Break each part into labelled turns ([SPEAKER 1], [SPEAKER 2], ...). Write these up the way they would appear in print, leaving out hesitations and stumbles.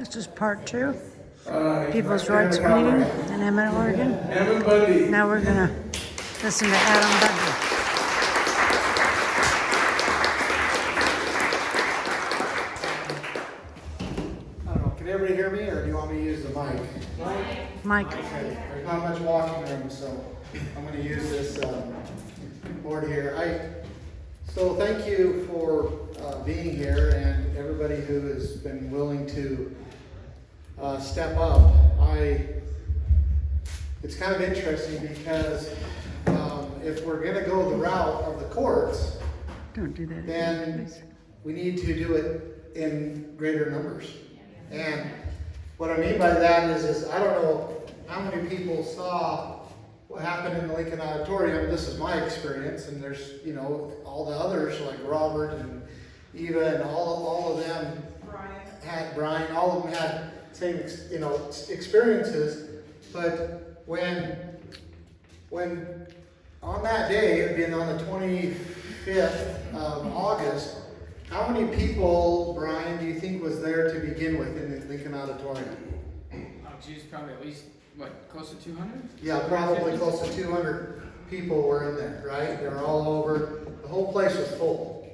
[SPEAKER 1] This is part 2. People's Rights Meeting in Ammon, Oregon.
[SPEAKER 2] Ammon Bundy.
[SPEAKER 1] Now we're going to listen to Adam Bundy.
[SPEAKER 2] I don't know, can everybody hear me, or do you want me to use the mic?
[SPEAKER 1] Mike.
[SPEAKER 2] Okay, there's not much walking room, so I'm going to use this board here. So thank you for being here, and everybody who has been willing to step up. It's kind of interesting because if we're going to go the route of the courts,
[SPEAKER 1] Don't do that
[SPEAKER 2] then
[SPEAKER 1] again, please.
[SPEAKER 2] we need to do it in greater numbers. And what I mean by that is I don't know how many people saw what happened in the Lincoln Auditorium. This is my experience, and there's, all the others like Robert and Eva and all of them Brian, all of them had same, experiences. But when on that day, it being on the 25th of August, how many people, Brian, do you think was there to begin with in the Lincoln Auditorium?
[SPEAKER 3] Oh, geez, probably at least, close to 200?
[SPEAKER 2] Yeah, probably close to 200 people were in there, right? They were all over. The whole place was full.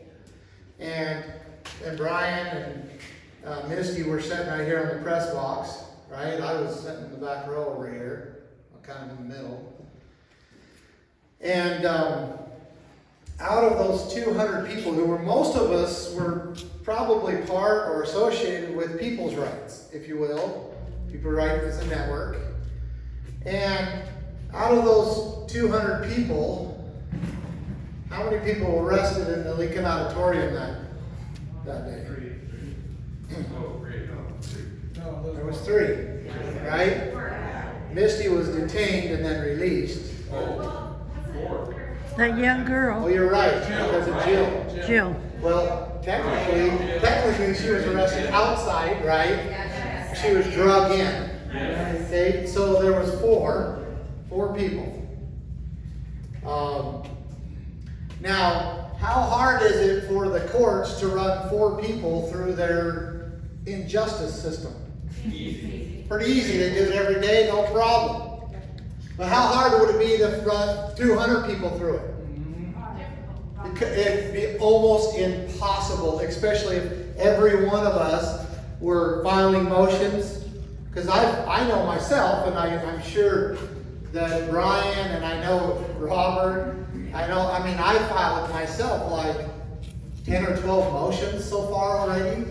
[SPEAKER 2] And Brian and Misty were sitting right here in the press box, right? I was sitting in the back row over here, kind of in the middle. And out of those 200 people, most of us were probably part or associated with People's Rights, if you will. People's Rights is a network. And out of those 200 people, how many people were arrested in the Lincoln Auditorium that day? There was 3, right? Misty was detained and then released.
[SPEAKER 3] 4.
[SPEAKER 1] That young
[SPEAKER 2] Oh,
[SPEAKER 1] girl,
[SPEAKER 2] you're right, because of Jill.
[SPEAKER 1] Jill.
[SPEAKER 2] Well, technically she was arrested outside, right? She was drug in. Okay, so there was four people. Now, how hard is it for the courts to run 4 people through their injustice system?
[SPEAKER 3] Easy.
[SPEAKER 2] Pretty easy. They do it every day, no problem. But how hard would it be to run 200 people through it? It'd be almost impossible, especially if every one of us were filing motions. Because I know myself, and I'm sure that Brian and I know Robert, I filed myself like 10 or 12 motions so far already.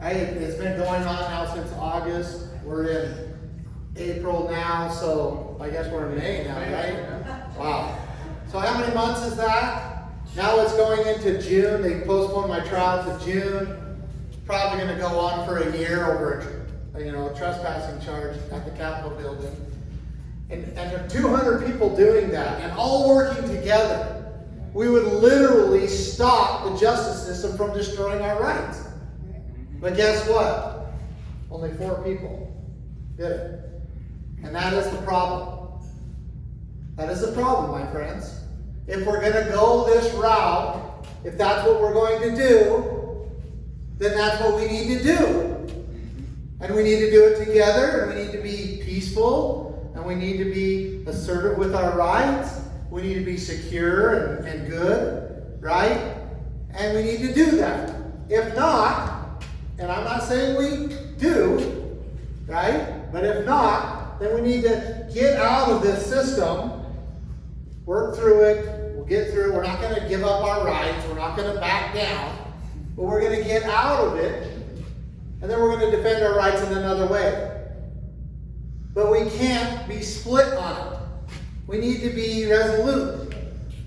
[SPEAKER 2] It's been going on now since August. We're in April now, so I guess we're in May now, right? Wow. So how many months is that? Now it's going into June. They postponed my trial to June. Probably going to go on for a year over a trespassing charge at the Capitol building. And there are 200 people doing that and all working together. We would literally stop the justice system from destroying our rights. But guess what? Only 4 people did it. And that is the problem. That is the problem, my friends. If we're going to go this route, if that's what we're going to do, then that's what we need to do. And we need to do it together, and we need to be peaceful, and we need to be assertive with our rights. We need to be secure and good, right? And we need to do that. If not, and I'm not saying we do, right? But if not, then we need to get out of this system, work through it, we'll get through it. We're not going to give up our rights, we're not going to back down, but we're going to get out of it, and then we're going to defend our rights in another way. But we can't be split on it. We need to be resolute.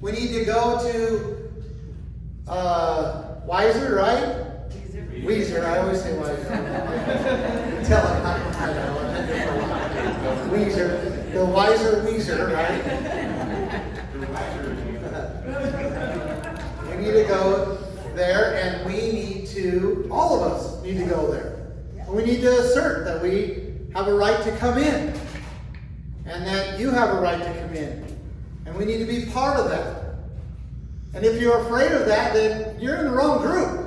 [SPEAKER 2] We need to go to Wiser, right? Weezer, I always say Wiser. Tell him I know. Weezer, the Wiser Weezer, right? We need to go there, and we need to, all of us need to go there. And we need to assert that we have a right to come in, and that you have a right to come in. And we need to be part of that. And if you're afraid of that, then you're in the wrong group.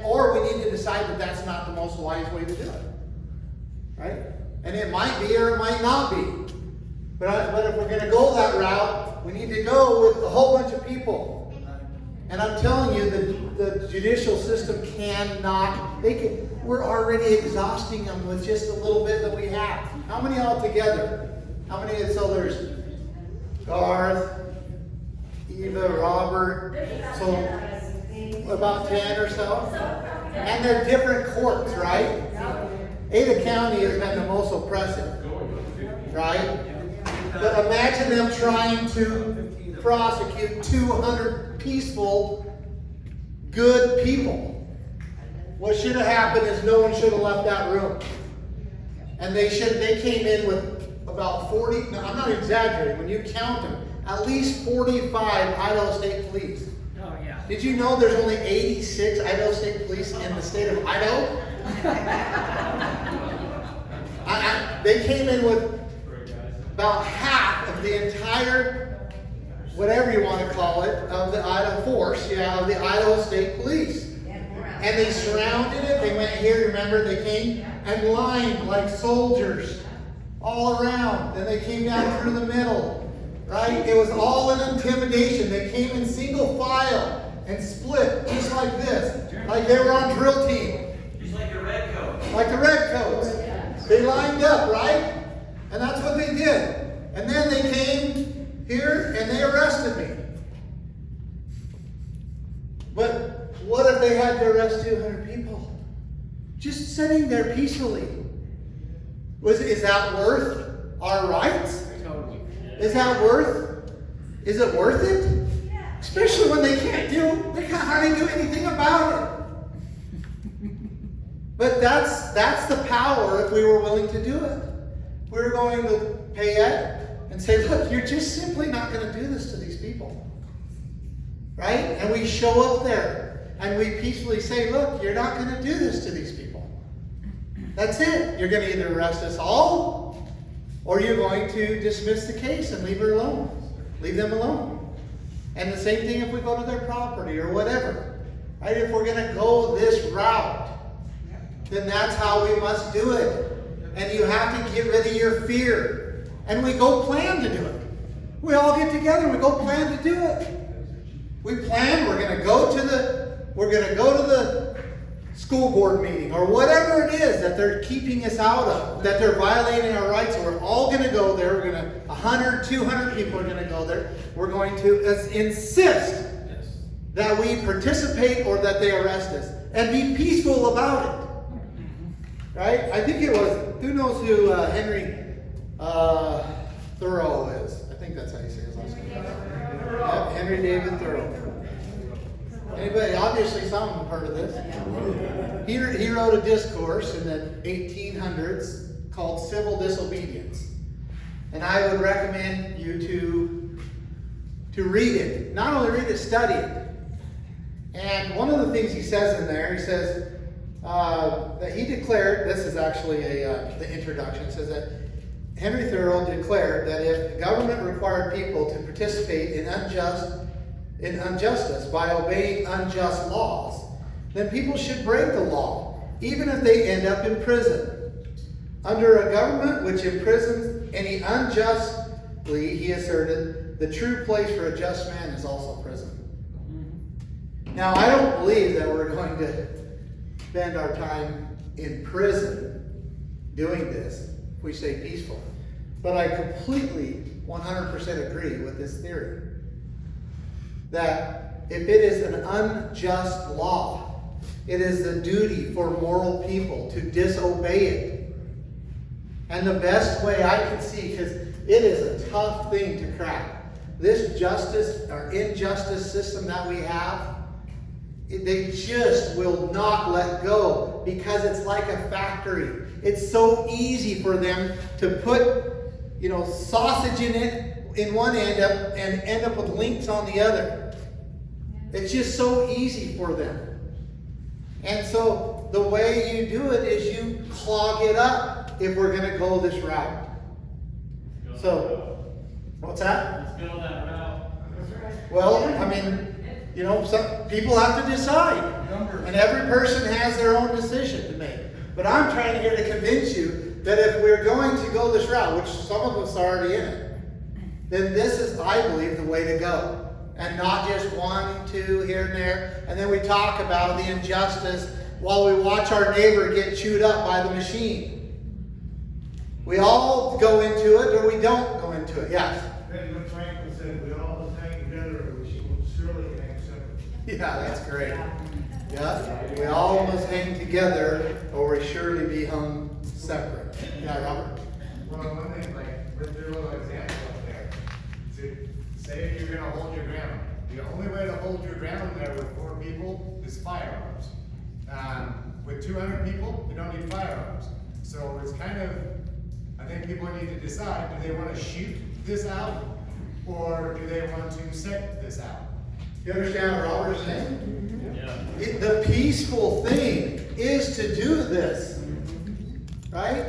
[SPEAKER 2] Or we need to decide that that's not the most wise way to do it. Right? And it might be or it might not be. But if we're going to go that route, we need to go with a whole bunch of people. And I'm telling you, the judicial system cannot, we're already exhausting them with just a little bit that we have. How many altogether? How many? So there's Garth, Eva, Robert, so about 10 or so. And they're different courts, right? Ada County has been the most oppressive, right? But imagine them trying to prosecute 200 peaceful, good people. What should have happened is no one should have left that room. And they came in with about 40, no, I'm not exaggerating, when you count them, at least 45 Idaho State Police.
[SPEAKER 3] Oh, yeah.
[SPEAKER 2] Did you know there's only 86 Idaho State Police in the state of Idaho? They came in with about half of the entire, whatever you want to call it, of the Idaho force, of the Idaho State Police. And they surrounded it. They went here, remember, they came and lined like soldiers all around. Then they came down through the middle, right? It was all an intimidation. They came in single file and split just like this, like they were on drill team.
[SPEAKER 4] Just like the red coats.
[SPEAKER 2] Like the red coats. They lined up, right? And that's what they did. And then they came here and they arrested me. But what if they had to arrest 200 people? Just sitting there peacefully. Is that worth our rights?
[SPEAKER 3] Totally.
[SPEAKER 2] Is it worth it? Especially when they can't hardly do anything about it. But that's the power if we were willing to do it. We were going to pay it and say, look, you're just simply not going to do this to these people. Right? And we show up there and we peacefully say, look, you're not going to do this to these people. That's it. You're going to either arrest us all or you're going to dismiss the case and leave her alone. Leave them alone. And the same thing if we go to their property or whatever. Right? If we're going to go this route, then that's how we must do it. And you have to get rid of your fear. And we go plan to do it. We all get together, we go plan to do it. We plan, we're going to go to the school board meeting or whatever it is that they're keeping us out of, that they're violating our rights. So we're all going to go there. We're going to 100, 200 people are going to go there. We're going to insist that we participate or that they arrest us and be peaceful about it. Right? I think it was, who knows who Henry Thoreau is? I think that's how you say his last name. Yep, Henry David Thoreau. Anybody, obviously some have heard of this. He wrote a discourse in the 1800s called Civil Disobedience. And I would recommend you to read it. Not only read it, study it. And one of the things he says in there, he says, that he declared, this is actually the introduction, it says that Henry Thoreau declared that if the government required people to participate in injustice by obeying unjust laws, then people should break the law, even if they end up in prison. Under a government which imprisons any unjustly, he asserted, the true place for a just man is also prison. Now, I don't believe that we're going to spend our time in prison doing this if we stay peaceful. But I completely 100% agree with this theory that if it is an unjust law, it is the duty for moral people to disobey it. And the best way I can see, because it is a tough thing to crack, this justice or injustice system that we have, they just will not let go because it's like a factory. It's so easy for them to put, sausage in it in one end up and end up with links on the other. It's just so easy for them. And so the way you do it is you clog it up if we're going to go this route. So, what's that?
[SPEAKER 4] Let's go that route.
[SPEAKER 2] Well, some people have to decide. And everybody person has their own decision to make. But I'm trying here to convince you that if we're going to go this route, which some of us are already in it, then this is, I believe, the way to go. And not just 1, 2 here and there. And then we talk about the injustice while we watch our neighbor get chewed up by the machine. We all go into it or we don't go into it. Yes?
[SPEAKER 5] Benjamin Franklin said, we all must hang together or we will surely hang separate.
[SPEAKER 2] Yeah, that's great. Yeah, we all must hang together or we surely be hung separate. Yeah, Robert?
[SPEAKER 5] Well, one thing, like, with your little example up there, say you're gonna hold your ground. The only way to hold your ground there with 4 people is firearms. With 200 people, you don't need firearms. So it's kind of, I think people need to decide, do they want to shoot this out or do they want to set this out?
[SPEAKER 2] You understand what Robert's saying?
[SPEAKER 5] Yeah.
[SPEAKER 2] The peaceful thing is to do this. Right?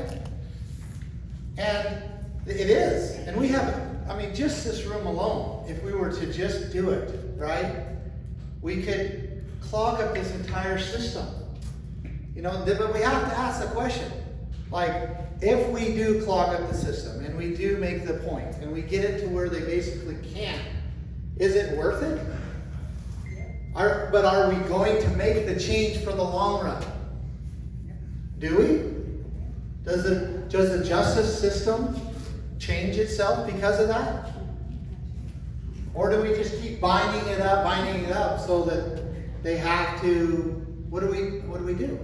[SPEAKER 2] And it is. And we have, I mean, just this room alone, if we were to just do it, right? We could clog up this entire system. You know, but we have to ask the question. Like, if we do clog up the system and we do make the point and we get it to where they basically can't, is it worth it? But are we going to make the change for the long run? Do we? Does the justice system change itself because of that? Or do we just keep binding it up so that they have to, what do we do?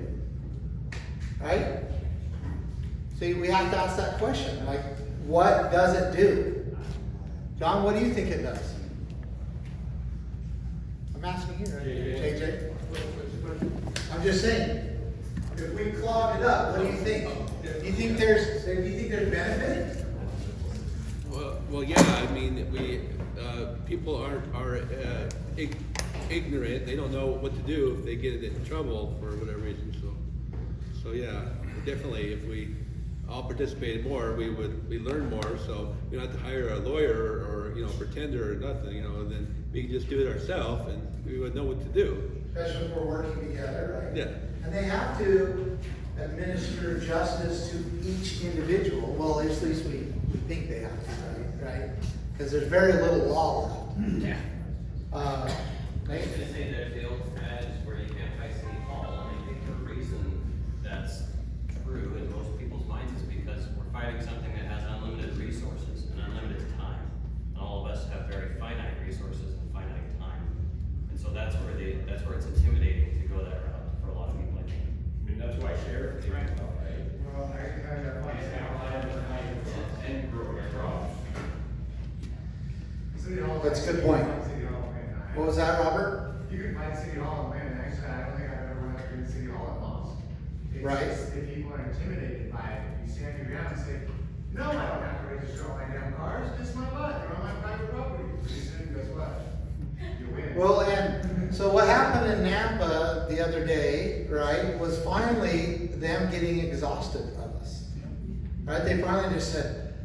[SPEAKER 2] Right? See, we have to ask that question. Like, what does it do? John, what do you think it does? I'm asking you, right? JJ? I'm just saying, if we clog it up, what do you think? Do you think there's benefit?
[SPEAKER 6] Well, yeah. I mean, people are ignorant. They don't know what to do if they get in trouble for whatever reason. So yeah, definitely. If we all participated more, we learn more. So we don't have to hire a lawyer or pretender or nothing. And then we can just do it ourselves, and we would know what to do.
[SPEAKER 2] Especially if we're working together, right?
[SPEAKER 6] Yeah.
[SPEAKER 2] And they have to administer justice to each individual. Well, at least we think they have to, right? Because there's very little law left.
[SPEAKER 3] Yeah.
[SPEAKER 4] I was going to say there's the old adage where you can't fight City Hall, and I think the reason that's true in most people's minds is because we're fighting something that has unlimited resources and unlimited time. And all of us have very finite resources and finite time. And so that's where it's intimidating to go that route for a lot of people, I think.
[SPEAKER 7] I mean, that's why sheriff came out, right?
[SPEAKER 5] Well, I kind of find
[SPEAKER 7] And growing across.
[SPEAKER 5] City Hall.
[SPEAKER 2] That's a good point.
[SPEAKER 5] City Hall, man.
[SPEAKER 2] What was that, Robert?
[SPEAKER 5] You can find City Hall, man. Actually, I don't think I've ever went up to City Hall at once.
[SPEAKER 2] Right.
[SPEAKER 5] If people are intimidated by it, you stand your ground and say, no, I don't have to register all my damn cars. It's my lot. They're on my private property. Pretty soon, guess what? You win.
[SPEAKER 2] Well, and so what happened in Nampa the other day, right, was finally them getting exhausted of us. Right? They finally just said,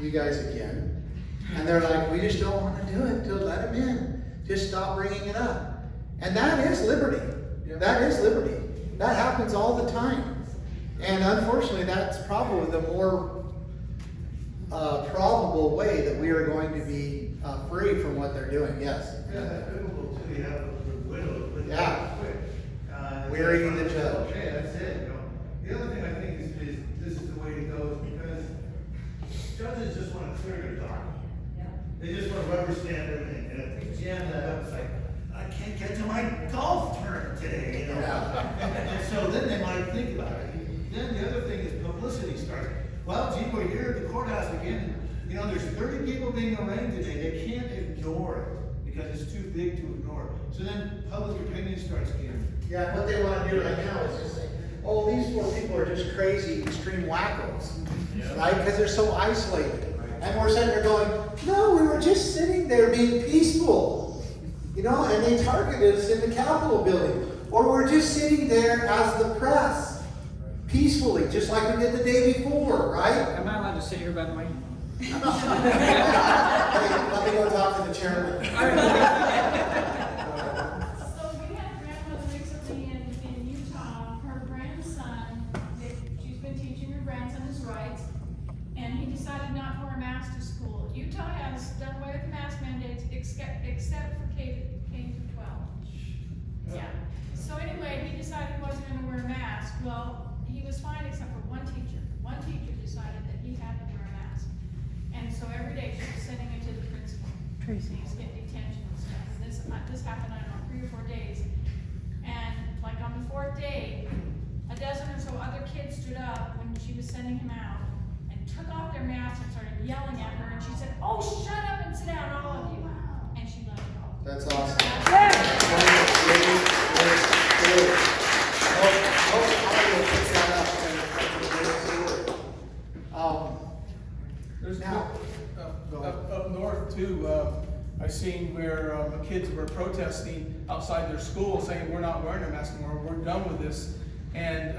[SPEAKER 2] you guys again. And they're like, we just don't want to do it. Just let them in. Just stop bringing it up. And that is liberty. That is liberty. That happens all the time. And unfortunately, that's probably the more probable way that we are going to be free from what they're doing. Yes?
[SPEAKER 5] Yeah, that's biblical too. You have the widows. But
[SPEAKER 2] Yeah.
[SPEAKER 5] quick.
[SPEAKER 2] Wearying the judge.
[SPEAKER 5] Okay, that's it. The other thing I think is this is the way to go is because judges just want to clear their docket. They just want to rubber stamp everything. And I think jam that up. It's like, I can't get to my golf tournament today, And so then they might think about it. Then the other thing is publicity starts. Well, gee, we're here at the courthouse again. There's 30 people being arraigned today. They can't ignore it because it's too big to ignore. So then public opinion starts getting.
[SPEAKER 2] Yeah, what they want to do right now is just say, oh, these 4 people are just crazy, extreme wackos. Right? Because they're so isolated. And we're sitting there going, no, we were just sitting there being peaceful. And they targeted us in the Capitol building. Or we're just sitting there as the press, peacefully, just like we did the day before, right?
[SPEAKER 3] Am I allowed to sit here, by the way?
[SPEAKER 2] Hey, let me go talk to the chairman.
[SPEAKER 8] So we had grandmother recently in Well, he was fine except for one teacher. One teacher decided that he had to wear a mask. And so every day she was sending him to the principal.
[SPEAKER 1] Tracy.
[SPEAKER 8] He was getting detention and stuff. And this happened, I don't know, 3 or 4 days. And like on the 4th day, a dozen or so other kids stood up when she was sending him out and took off their masks and started yelling at her. And she said, "Oh, shut up and sit down, all of you." And she let it go.
[SPEAKER 2] That's awesome.
[SPEAKER 9] There's
[SPEAKER 2] Now- Go ahead.
[SPEAKER 9] up north too, I've seen where the kids were protesting outside their school saying, we're not wearing a mask anymore, we're done with this. And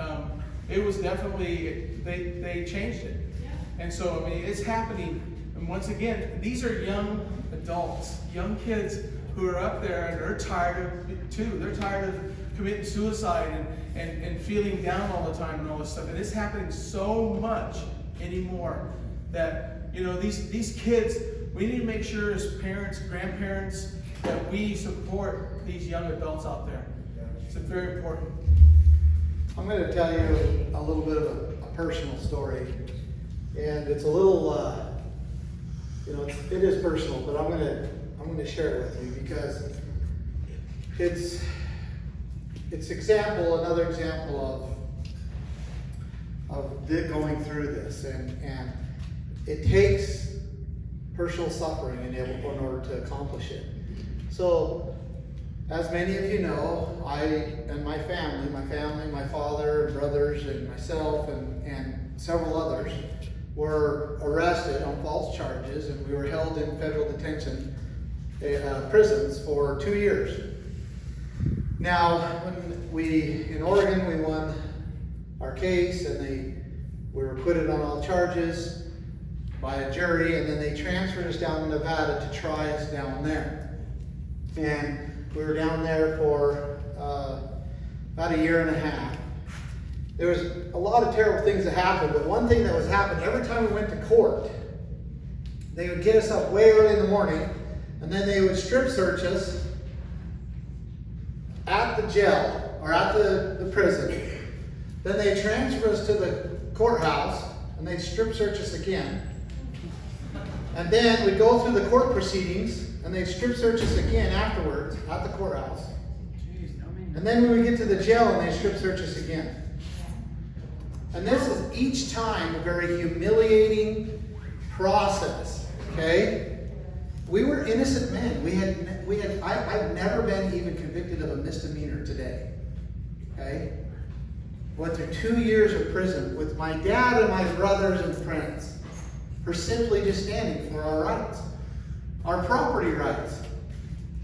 [SPEAKER 9] it was definitely, they changed it.
[SPEAKER 8] Yeah.
[SPEAKER 9] And so, I mean, it's happening. And once again, these are young adults, young kids who are up there and they're tired of it too. They're tired of committing suicide and feeling down all the time and all this stuff. And it's happening so much anymore that, you know, these kids, we need to make sure as parents, grandparents, that we support these young adults out there. It's very important.
[SPEAKER 2] I'm going to tell you a little bit of a personal story, and it's a little, you know, it is personal, but I'm going to share it with you because it's another example of going through this, and it takes personal suffering in order to accomplish it. So, as many of you know, I and my family, my father and brothers and myself and several others were arrested on false charges, and we were held in federal detention prisons for 2 years. Now, in Oregon, we won our case, and we were acquitted on all charges by a jury, and then they transferred us down to Nevada to try us down there. And we were down there for about a year and a half. There was a lot of terrible things that happened, but one thing that was happening, every time we went to court, they would get us up way early in the morning, and then they would strip search us at the jail, or at the prison. Then they'd transfer us to the courthouse, and they'd strip search us again. And then we'd go through the court proceedings, and they'd strip search us again afterwards at the courthouse. And then when we get to the jail, and they strip search us again. And this is each time a very humiliating process. Okay, we were innocent men. I've never been even convicted of a misdemeanor today. Okay, went through 2 years of prison with my dad and my brothers and friends for simply just standing for our rights, our property rights.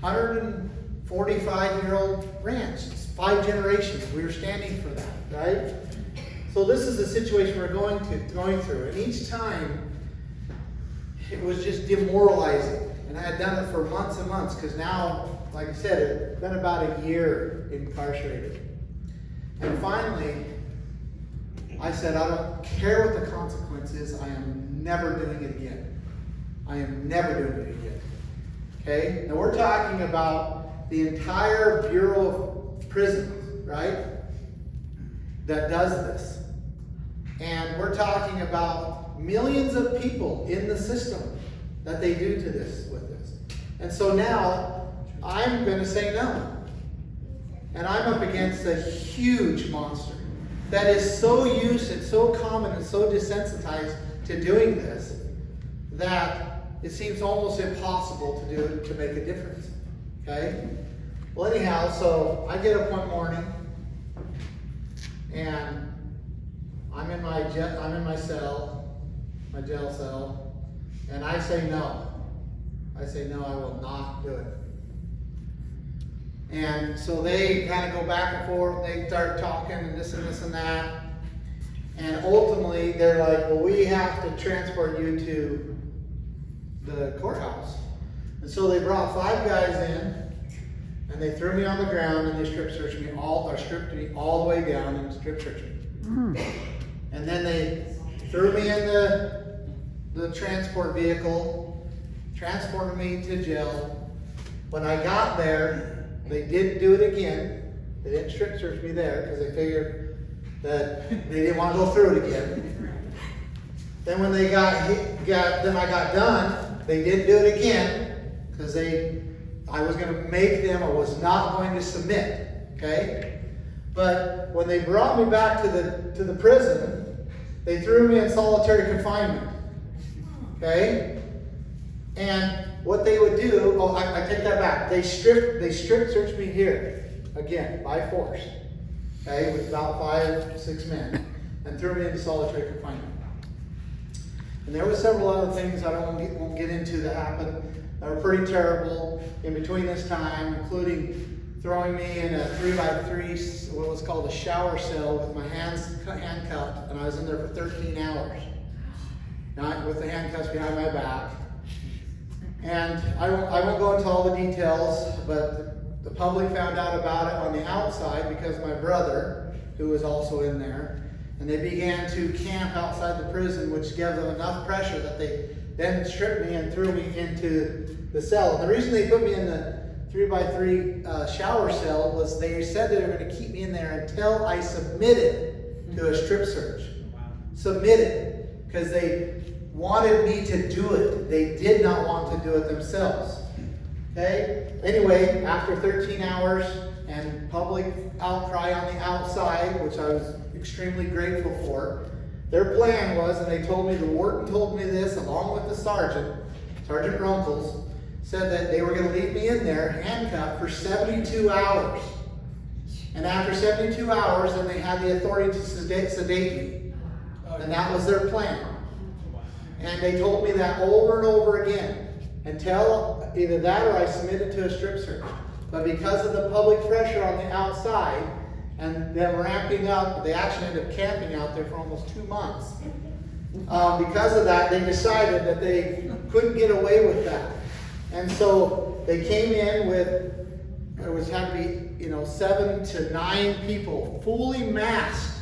[SPEAKER 2] 145-year-old ranch, 5 generations. We were standing for that, right? So this is the situation we're going through, and each time it was just demoralizing. And I had done it for months and months, because now, like I said, it's been about a year incarcerated. And finally, I said, I don't care what the consequence is, I am never doing it again. I am never doing it again. Okay? Now we're talking about the entire Bureau of Prisons, right? That does this. And we're talking about millions of people in the system that they do to this with this. And so now I'm going to say no. And I'm up against a huge monster that is so used and so common and so desensitized to doing this that it seems almost impossible to do it to make a difference. Okay? Well, anyhow, so I get up one morning and I'm in my cell, my jail cell, and I say no. I say no, I will not do it. And so they kind of go back and forth, they start talking and this and that. And ultimately they're like, well, we have to transport you to the courthouse. And so they brought 5 guys in, and they threw me on the ground, and they stripped me all the way down and strip searched me. And then they threw me in the transport vehicle, transported me to jail. When I got there, they didn't do it again. They didn't strip search me there because they figured that they didn't want to go through it again. Then when they I got done, they didn't do it again because I was going to make them, I was not going to submit, okay? But when they brought me back to the prison, they threw me in solitary confinement, okay? And what they would do, I take that back. They strip searched me here, again, by force, okay, with about 5, 6 men, and threw me into solitary confinement. And there were several other things I won't get into that happened that were pretty terrible in between this time, including throwing me in a 3x3, what was called a shower cell, with my hands handcuffed, and I was in there for 13 hours, not with the handcuffs behind my back. And I won't go into all the details, but the public found out about it on the outside because my brother, who was also in there, and they began to camp outside the prison, which gave them enough pressure that they then stripped me and threw me into the cell. And the reason they put me in the 3x3 shower cell was they said they were going to keep me in there until I submitted to a strip search. Submitted, because they wanted me to do it. They did not want to do it themselves. Okay? Anyway, after 13 hours and public outcry on the outside, which I was extremely grateful for, their plan was, and they told me, the warden told me this along with the sergeant, Sergeant Runkles, said that they were going to leave me in there handcuffed for 72 hours. And after 72 hours, then they had the authority to sedate me. And that was their plan. And they told me that over and over again until either that or I submitted to a strip search. But because of the public pressure on the outside and them ramping up, they actually ended up camping out there for almost 2 months. Because of that, they decided that they couldn't get away with that. And so they came in with, had to be, 7 to 9 people, fully masked,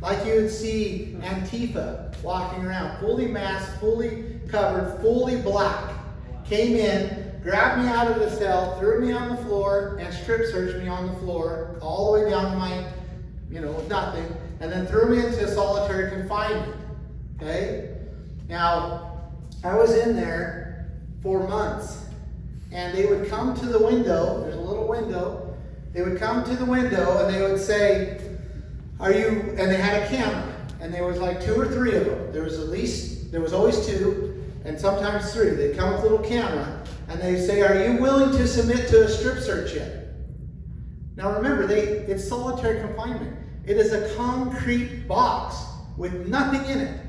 [SPEAKER 2] like you would see Antifa walking around, fully masked, fully covered, fully black. Came in, grabbed me out of the cell, threw me on the floor, and strip searched me on the floor, all the way down to my, nothing, and then threw me into solitary confinement. Okay? Now, I was in there for months, and they would come to the window, there's a little window, they would come to the window and they would say, and they had a camera, and there was like 2 or 3 of them. There was always 2, and sometimes 3. They'd come with a little camera, and they'd say, are you willing to submit to a strip search yet? Now remember, it's solitary confinement. It is a concrete box with nothing in it.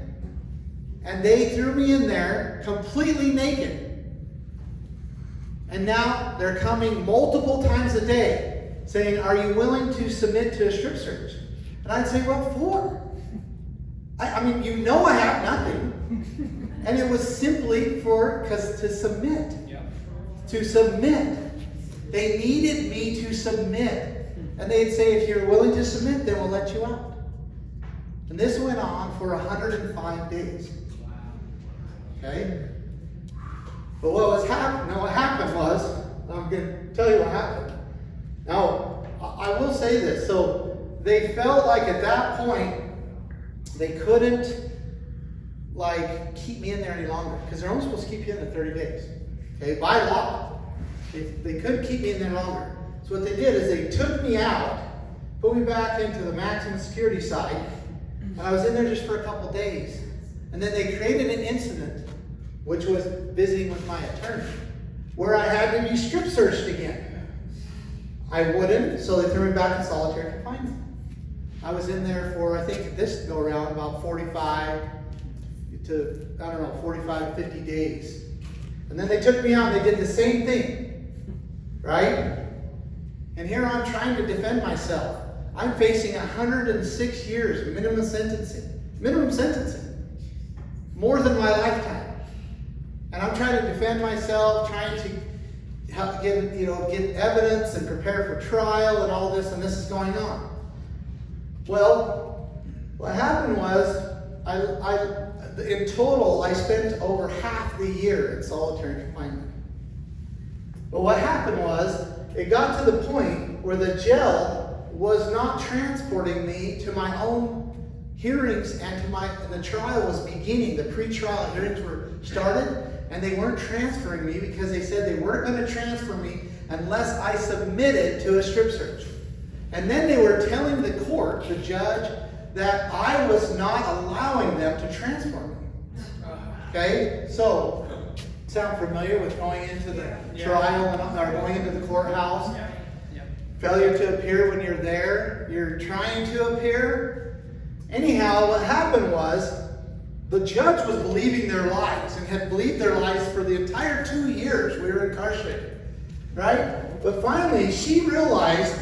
[SPEAKER 2] And they threw me in there completely naked. And now they're coming multiple times a day saying, are you willing to submit to a strip search? And I'd say, what for? I mean, I have nothing. And it was simply to submit. To submit. They needed me to submit. And they'd say, if you're willing to submit, then we'll let you out. And this went on for 105 days. Okay? But what happened was, I'm going to tell you what happened. Now, I will say this. So, they felt like at that point, they couldn't, keep me in there any longer. Because they're only supposed to keep you in there 30 days. Okay? By law. They couldn't keep me in there longer. So what they did is they took me out, put me back into the maximum security side, and I was in there just for a couple days. And then they created an incident, which was visiting with my attorney, where I had to be strip searched again. I wouldn't, so they threw me back in solitary confinement. I was in there for, I think this go around, about 45 to 50 days. And then they took me out and they did the same thing, right? And here I'm trying to defend myself. I'm facing 106 years minimum sentencing. More than my lifetime. And I'm trying to defend myself, trying to help get evidence and prepare for trial and all this, and this is going on. Well, what happened was, in total, I spent over half the year in solitary confinement. But what happened was, it got to the point where the jail was not transporting me to my own hearings and the trial was beginning. The pre-trial hearings were started, and they weren't transferring me because they said they weren't going to transfer me unless I submitted to a strip search. And then they were telling the court, the judge, that I was not allowing them to transfer me. Okay, so sound familiar with going into the trial or going into the courthouse? Failure to appear when you're there, you're trying to appear. Anyhow, what happened was the judge was believing their lies and had believed their lies for the entire 2 years we were incarcerated, right? But finally, she realized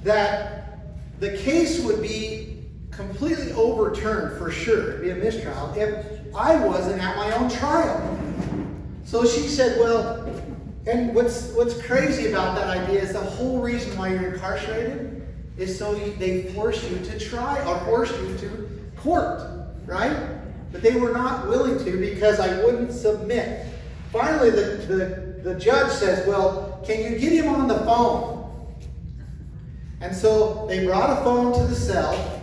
[SPEAKER 2] that the case would be completely overturned for sure, it'd be a mistrial, if I wasn't at my own trial. So she said, well, and what's crazy about that idea is the whole reason why you're incarcerated is so they force you to try or force you to court, right? But they were not willing to because I wouldn't submit. Finally, the judge says, well, can you get him on the phone? And so they brought a phone to the cell.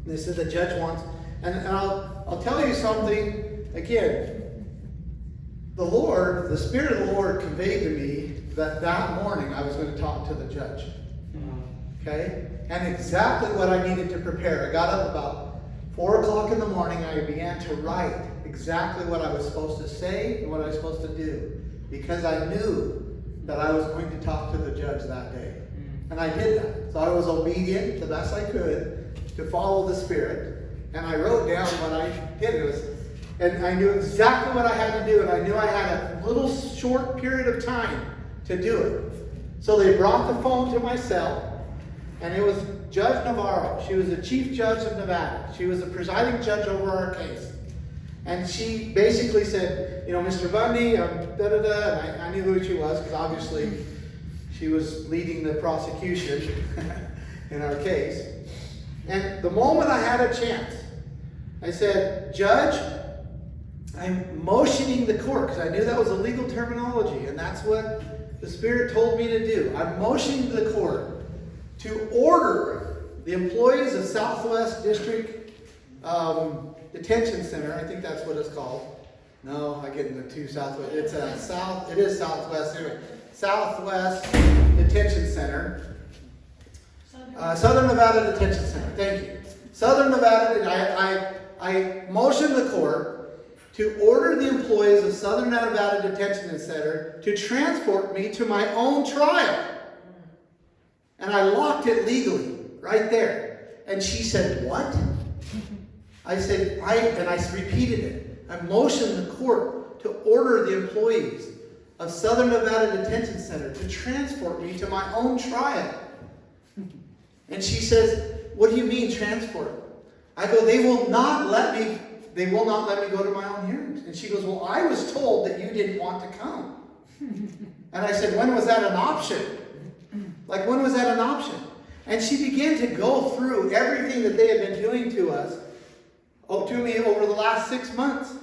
[SPEAKER 2] They said the judge wants, and I'll tell you something, again, the Spirit of the Lord conveyed to me that morning I was going to talk to the judge. Okay? And exactly what I needed to prepare. I got up about 4 o'clock in the morning. I began to write exactly what I was supposed to say and what I was supposed to do. Because I knew that I was going to talk to the judge that day. And I did that. So I was obedient the best I could to follow the Spirit. And I wrote down what I did. And I knew exactly what I had to do, and I knew I had a little short period of time to do it. So they brought the phone to my cell, and it was Judge Navarro. She was the Chief Judge of Nevada. She was the presiding judge over our case. And she basically said, you know, Mr. Bundy, da-da-da, and I knew who she was, because obviously she was leading the prosecution in our case. And the moment I had a chance, I said, Judge, I'm motioning the court, because I knew that was a legal terminology, and that's what the Spirit told me to do. I'm motioning the court to order the employees of Southwest District Detention Center, I think that's what it's called. No, I get into two Southwest. It is Southwest anyway. Southwest Detention Center. Southern Nevada Detention Center. Thank you. Southern Nevada. I motioned the court to order the employees of Southern Nevada Detention Center to transport me to my own trial. And I locked it legally, right there. And she said, what? I said, and I repeated it. I motioned the court to order the employees of Southern Nevada Detention Center to transport me to my own trial. And she says, what do you mean transport? I go, they will not let me go to my own hearings. And she goes, well, I was told that you didn't want to come. And I said, when was that an option? Like, when was that an option? And she began to go through everything that they had been doing to me over the last 6 months.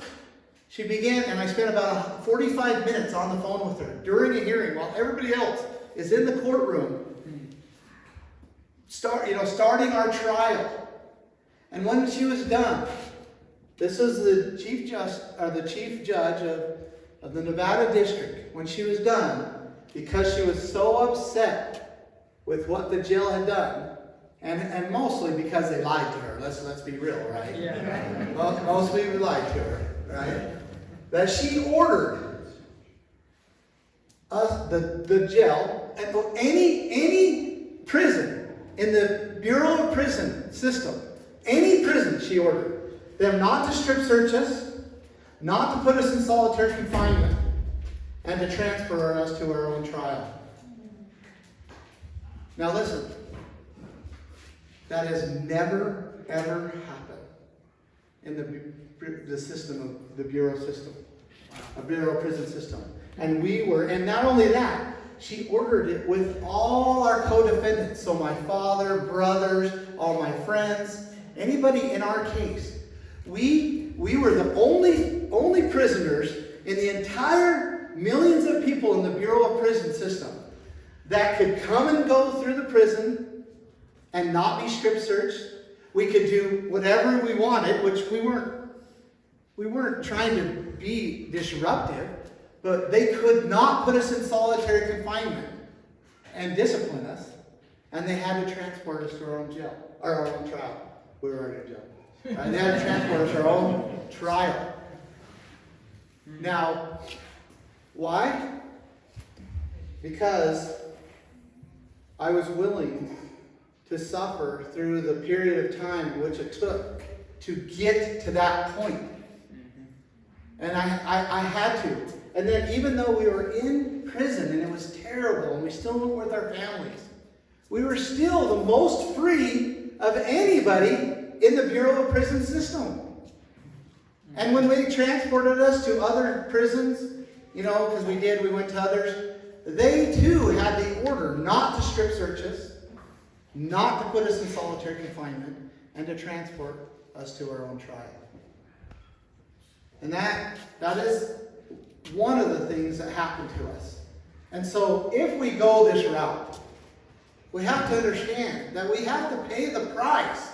[SPEAKER 2] She began, and I spent about 45 minutes on the phone with her during a hearing while everybody else is in the courtroom, starting our trial. And when she was done, this is the chief judge of the Nevada district. When she was done, because she was so upset with what the jail had done, and mostly because they lied to her. Let's be real, right? Yeah. Mostly we lied to her, right? That she ordered us, the jail, and any prison in the Bureau of Prison system, any prison she ordered them not to strip search us, not to put us in solitary confinement, and to transfer us to our own trial. Now listen, that has never, ever happened in the system of the Bureau system, a Bureau prison system. And not only that, she ordered it with all our co-defendants. So my father, brothers, all my friends, anybody in our case. We were the only prisoners in the entire millions of people in the Bureau of Prison system that could come and go through the prison and not be strip searched. We could do whatever we wanted, which we weren't trying to be disruptive, but they could not put us in solitary confinement and discipline us, and they had to transport us to our own jail, or our own trial. We were already in jail. They had to transport us to our own trial. Now, why? Because I was willing to suffer through the period of time which it took to get to that point. And I had to. And then even though we were in prison and it was terrible and we still went with our families, we were still the most free of anybody in the Bureau of Prison System. And when they transported us to other prisons, because we went to others, they too had the order not to strip search us, not to put us in solitary confinement, and to transport us to our own trial. And that is one of the things that happened to us. And so if we go this route, we have to understand that we have to pay the price.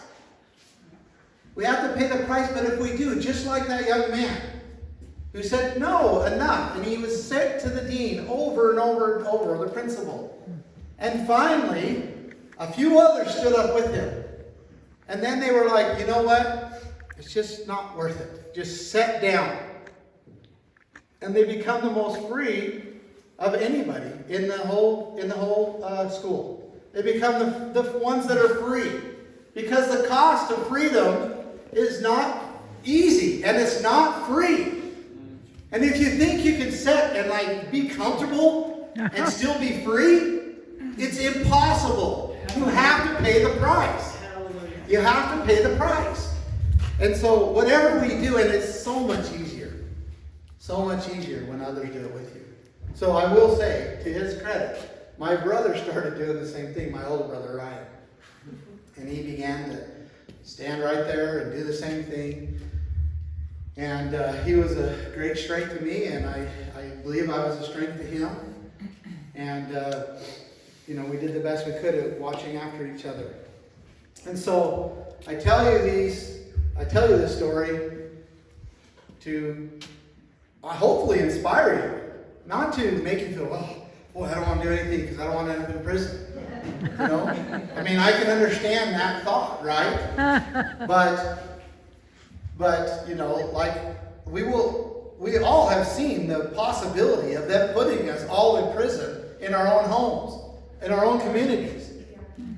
[SPEAKER 2] We have to pay the price, but if we do, just like that young man who said, no, enough, and he was sent to the dean over and over and over, the principal. And finally, a few others stood up with him. And then they were like, you know what? It's just not worth it. Just sit down. And they become the most free of anybody in the whole school. They become the ones that are free. Because the cost of freedom is not easy and it's not free. And if you think you can sit and be comfortable and still be free, it's impossible. You have to pay the price. You have to pay the price. And so whatever we do, and it's so much easier when others do it with you. So I will say, to his credit, my brother started doing the same thing, my older brother Ryan. And he began to stand right there and do the same thing. And he was a great strength to me, and I believe I was a strength to him. And, we did the best we could at watching after each other. And so I tell you this story to hopefully inspire you, not to make you feel, I don't want to do anything because I don't want to end up in prison. I mean, I can understand that thought, right? But we all have seen the possibility of them putting us all in prison in our own homes, in our own communities,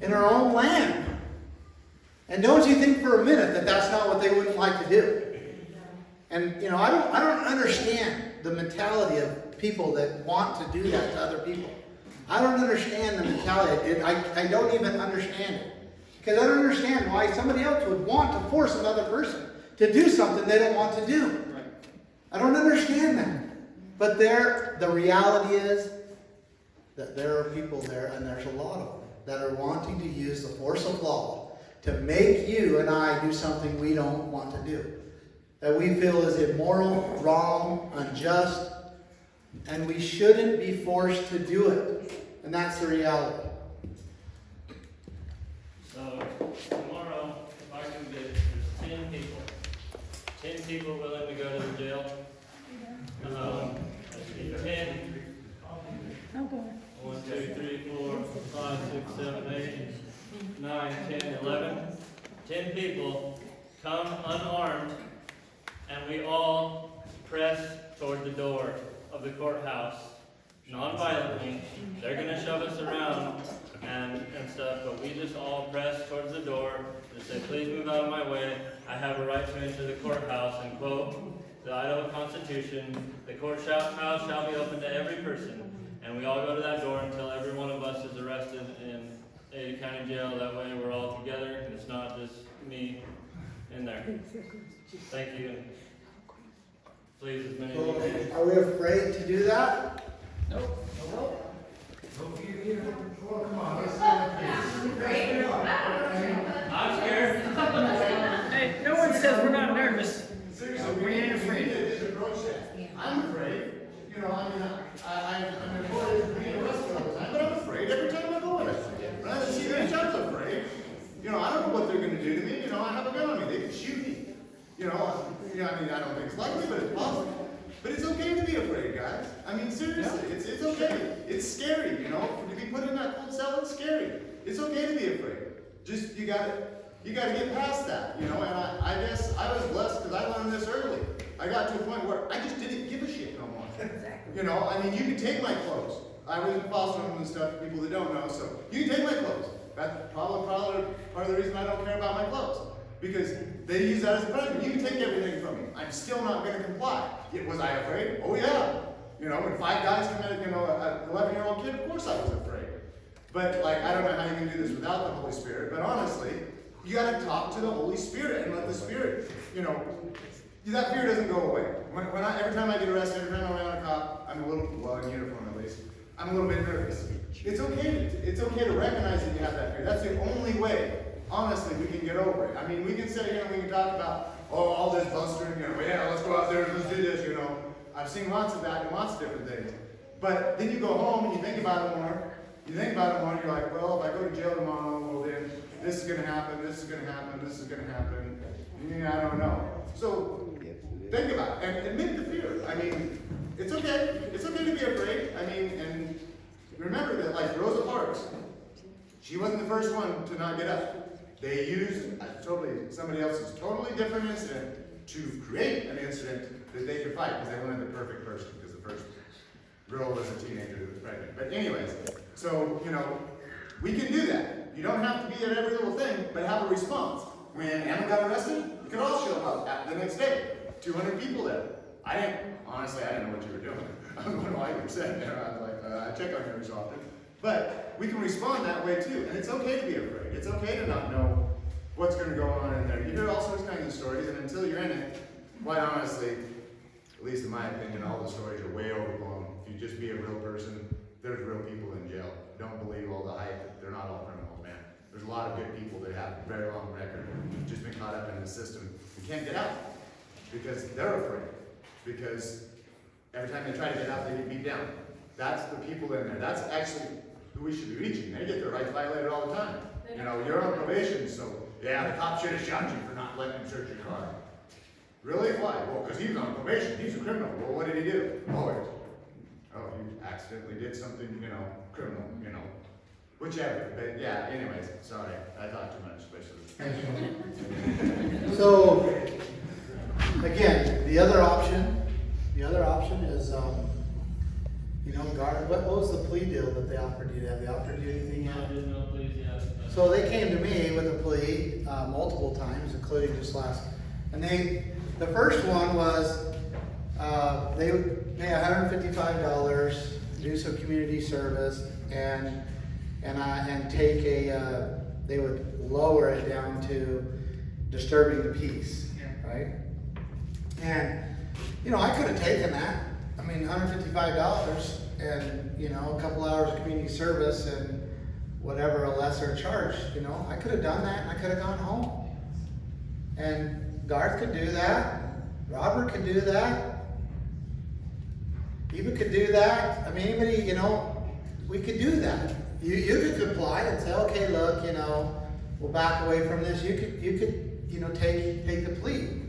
[SPEAKER 2] in our own land. And don't you think for a minute that that's not what they wouldn't like to do? And I don't understand the mentality of people that want to do that to other people. I don't understand the mentality. I don't even understand it. Because I don't understand why somebody else would want to force another person to do something they don't want to do.
[SPEAKER 3] Right.
[SPEAKER 2] I don't understand that. But the reality is that there are people there, and there's a lot of them, that are wanting to use the force of law to make you and I do something we don't want to do. That we feel is immoral, wrong, unjust, and we shouldn't be forced to do it. And that's the reality.
[SPEAKER 10] So, tomorrow, if I can get, there's 10 people willing to go to the jail. 10. 1, 2, 3, 4, 5, 6, 7, 8, 9, 10, 11. 10 people come unarmed, and we all press toward the door of the courthouse, non-violently. They're going to shove us around and stuff, but we just all press towards the door and say, please move out of my way. I have a right to enter the courthouse, and quote the Idaho Constitution, the courthouse shall be open to every person. And we all go to that door until every one of us is arrested in Ada County Jail. That way we're all together, and it's not just me in there. Thank you. Please, as many of you can.
[SPEAKER 2] Are we afraid to do that?
[SPEAKER 3] Nope.
[SPEAKER 10] I'm scared.
[SPEAKER 3] Hey, no one says we're not nervous. We ain't afraid.
[SPEAKER 5] I'm afraid. I'm afraid of being arrested all the time, but I'm afraid every time I go in. When I see the judge, I'm afraid.
[SPEAKER 11] know what they're gonna do to me, you know, I have a gun on me, they could shoot me. You know, I mean, I don't think it's likely, but it's possible. But it's okay to be afraid, guys. I mean, seriously, it's okay. It's scary, you know, to be put in that cold cell, it's scary. It's okay to be afraid. Just, you gotta get past that, you know, and I guess I was blessed because I learned this early. I got to a point where I just didn't give a shit no more. You know, I mean, you can take my clothes. I was in foster homes and stuff for people that don't know, so you can take my clothes. That's probably part of the reason I don't care about my clothes. Because they use that as a punishment. You can take everything from me. I'm still not going to comply. Was I afraid? Oh yeah. You know, when 5 guys committed, you know, an 11-year-old kid, of course I was afraid. But like, I don't know how you can do this without the Holy Spirit, but honestly, you got to talk to the Holy Spirit and let the Spirit, you know, that fear doesn't go away. Every time I get arrested, every time I'm around a cop, I'm a little, well, in uniform at least, I'm a little bit nervous. It's okay to recognize that you have that fear. That's the only way, honestly, we can get over it. I mean, we can sit here and we can talk about, oh, all this blustering, you know, yeah, let's go out there and let's do this, you know. I've seen lots of that and lots of different things. But then you go home and you think about it more. You think about it more and you're like, well, if I go to jail tomorrow, well then, this is going to happen, this is going to happen, this is going to happen. I don't know. So, think about it and admit the fear. I mean, it's okay. It's okay to be afraid. I mean, and remember that, like Rosa Parks, she wasn't the first one to not get up. They used somebody else's totally different incident to create an incident that they could fight because they wanted the perfect person because the first girl was a teenager who was pregnant. But anyways, so, you know, we can do that. You don't have to be at every little thing, but have a response. When Ammon got arrested, you could all show up the next day. 200 people there. Honestly, I didn't know what you were doing. I don't know why you were sitting there. I was like, I check on you every so often. But we can respond that way too. And it's okay to be afraid. It's okay to not know what's going to go on in there. You hear all sorts of kinds of stories, and until you're in it, quite honestly, at least in my opinion, all the stories are way overblown. If you just be a real person, there's real people in jail. Don't believe all the hype. They're not all criminals, man. There's a lot of good people that have a very long record, just been caught up in the system and can't get out because they're afraid. Because every time they try to get out, they get beat down. That's the people in there. That's actually who we should be reaching. They get their rights violated all the time. You know, you're on probation, so yeah, the cop should have shot you for not letting him search your car. Really? Why? Well, because he was on probation. He's a criminal. Well, what did he do? He accidentally did something, you know, criminal, you know. Whichever. But yeah, anyways, sorry. I talked too much, especially.
[SPEAKER 2] So, again, the other option is, you know, guard, what was the plea deal that they offered you? Have they offered you anything yet?
[SPEAKER 10] There's no pleas yet.
[SPEAKER 2] So they came to me with a plea multiple times, including just last. And the first one was they would pay $155, do some community service, and take they would lower it down to disturbing the peace, right? And you know, I could have taken that. I mean, $155 and, you know, a couple hours of community service and whatever, a lesser charge, you know, I could have done that and I could have gone home. And Garth could do that. Robert could do that. Eva could do that. I mean, anybody, you know, we could do that. You could comply and say, okay, look, you know, we'll back away from this. You could, you know, take the plea.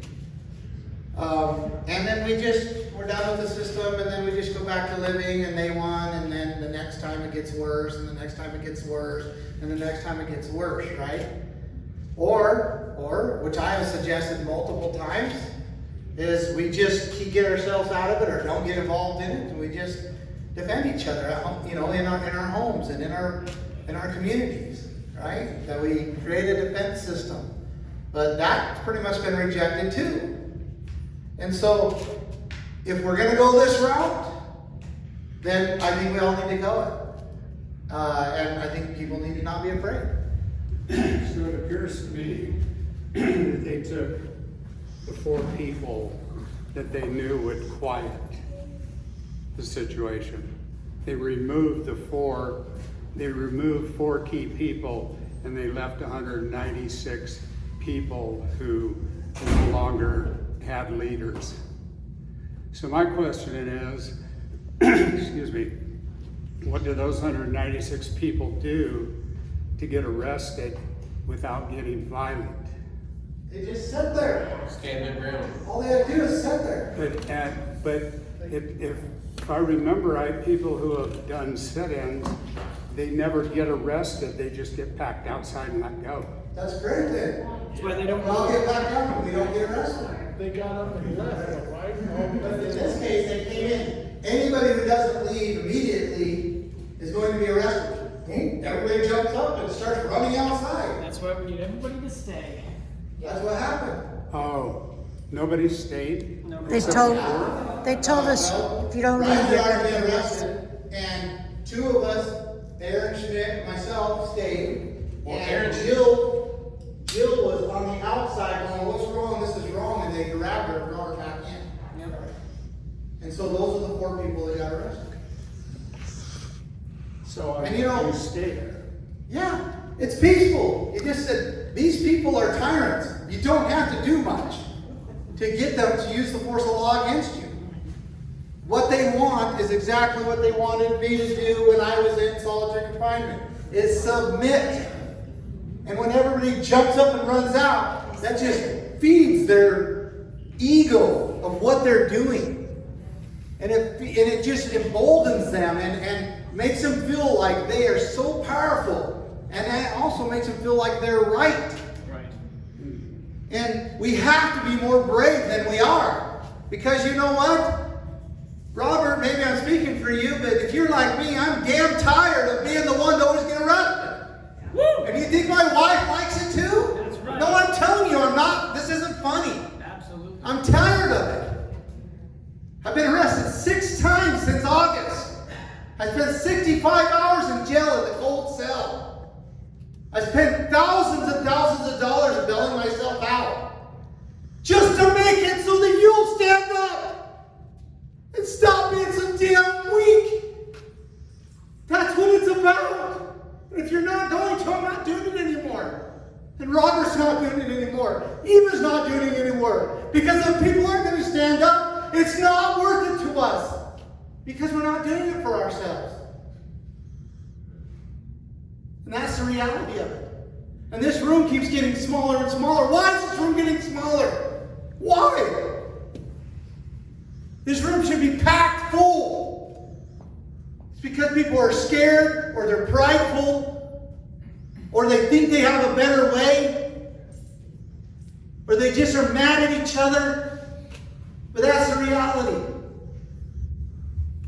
[SPEAKER 2] And then we're done with the system, and then we just go back to living, and they won, and then the next time it gets worse, and the next time it gets worse, and the next time it gets worse, right? Or, which I have suggested multiple times, is we just get ourselves out of it, or don't get involved in it, and we just defend each other, you know, in our homes and in our communities, right? That we create a defense system. But that's pretty much been rejected too. And so, if we're going to go this route, then I think we all need to go it. And I think people need to not be afraid.
[SPEAKER 12] So it appears to me that they took the 4 people that they knew would quiet the situation. They removed 4 key people, and they left 196 people who no longer had leaders. So my question is, excuse me, what do those 196 people do to get arrested without getting violent.
[SPEAKER 2] They just sit there.
[SPEAKER 4] Stand their ground.
[SPEAKER 2] All they have to do is sit there.
[SPEAKER 12] But if I remember right, people who have done sit-ins, they never get arrested, they just get packed outside and let go.
[SPEAKER 2] That's great then.
[SPEAKER 3] That's why they don't.
[SPEAKER 2] We'll get back down and we don't get arrested.
[SPEAKER 3] They got up and left, right?
[SPEAKER 2] But in this case, they came in. Anybody who doesn't leave immediately is going to be arrested. Everybody jumps up and starts running outside.
[SPEAKER 3] That's why we need everybody to stay.
[SPEAKER 2] That's what happened.
[SPEAKER 12] Oh, nobody stayed?
[SPEAKER 1] They told us if you don't leave,
[SPEAKER 2] Ryan
[SPEAKER 1] you're
[SPEAKER 2] and I
[SPEAKER 1] gonna
[SPEAKER 2] were
[SPEAKER 1] get
[SPEAKER 2] arrested,
[SPEAKER 1] arrested.
[SPEAKER 2] and two of us, Aaron Schmidt, myself, stayed.
[SPEAKER 4] Well,
[SPEAKER 2] And
[SPEAKER 4] Aaron-
[SPEAKER 2] Jill was on the outside going, what's wrong? This is wrong. And they grabbed her and brought her back in. And so those are the 4 people that got arrested.
[SPEAKER 12] So
[SPEAKER 2] And you know-
[SPEAKER 12] you stay there.
[SPEAKER 2] Yeah, it's peaceful. It just said, these people are tyrants. You don't have to do much to get them to use the force of law against you. What they want is exactly what they wanted me to do when I was in solitary confinement, is submit. And when everybody jumps up and runs out, that just feeds their ego of what they're doing. And it just emboldens them and makes them feel like they are so powerful. And that also makes them feel like they're right.
[SPEAKER 3] Right.
[SPEAKER 2] And we have to be more brave than we are. Because you know what? Robert, maybe I'm speaking for you, but if you're like me, I'm damn tired of being the one to always get arrested.
[SPEAKER 3] Woo!
[SPEAKER 2] And you think my wife likes it too?
[SPEAKER 3] That's right.
[SPEAKER 2] No, I'm telling you, I'm not. This isn't funny.
[SPEAKER 3] Absolutely.
[SPEAKER 2] I'm tired of it. I've been arrested 6 times since August. I spent 65 hours in jail in the cold cell. I spent thousands of dollars bailing myself out. Just to make it so that you'll stand up and stop being so damn weak. That's what it's about. And if you're not going to, I'm not doing it anymore. And Robert's not doing it anymore. Eva's not doing it anymore. Because if people aren't going to stand up, it's not worth it to us. Because we're not doing it for ourselves. And that's the reality of it. And this room keeps getting smaller and smaller. Why is this room getting smaller? Why? This room should be packed full. It's because people are scared, or they're prideful, or they think they have a better way, or they just are mad at each other. But that's the reality.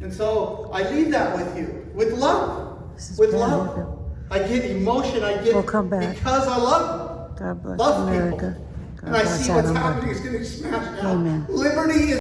[SPEAKER 2] And so I leave that with you, with love.
[SPEAKER 1] This is
[SPEAKER 2] With
[SPEAKER 1] Pam
[SPEAKER 2] love.
[SPEAKER 1] Morgan.
[SPEAKER 2] I get emotion, I get
[SPEAKER 1] We'll come back.
[SPEAKER 2] because I love them.
[SPEAKER 1] God bless
[SPEAKER 2] Love
[SPEAKER 1] America.
[SPEAKER 2] people.
[SPEAKER 1] God
[SPEAKER 2] And I
[SPEAKER 1] bless
[SPEAKER 2] see what's
[SPEAKER 1] Adam
[SPEAKER 2] happening
[SPEAKER 1] Bundy.
[SPEAKER 2] is getting smashed down.
[SPEAKER 1] Amen.
[SPEAKER 2] Liberty is